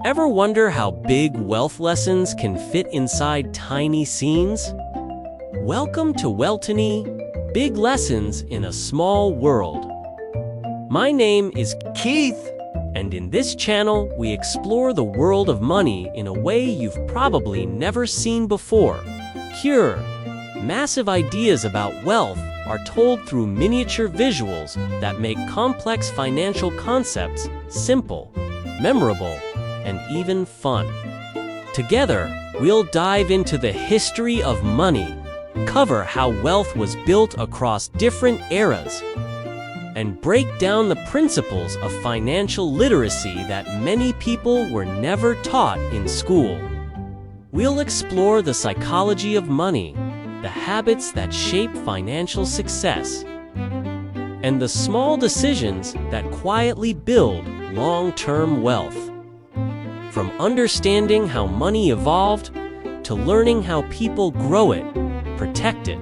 Ever wonder how big wealth lessons can fit inside tiny scenes? Welcome to Wealthiny, Big Lessons in a Small World. My name is Keith, and in this channel, we explore the world of money in a way you've probably never seen before. Here, massive ideas about wealth are told through miniature visuals that make complex financial concepts simple, memorable, and even fun. Together, we'll dive into the history of money, cover how wealth was built across different eras, and break down the principles of financial literacy that many people were never taught in school. We'll explore the psychology of money, the habits that shape financial success, and the small decisions that quietly build long-term wealth. From understanding how money evolved to learning how people grow it, protect it,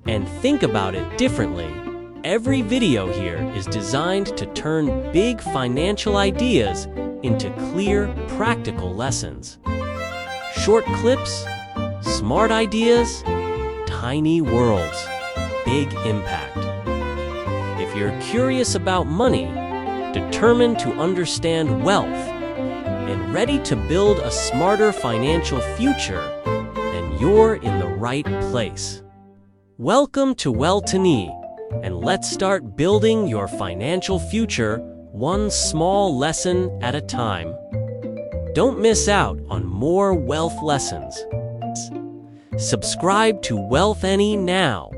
and think about it differently, every video here is designed to turn big financial ideas into clear, practical lessons. Short clips, smart ideas, tiny worlds, big impact. If you're curious about money, determined to understand wealth, and ready to build a smarter financial future, then you're in the right place. Welcome to Wealthiny, and let's start building your financial future one small lesson at a time. Don't miss out on more wealth lessons. Subscribe to Wealthiny now.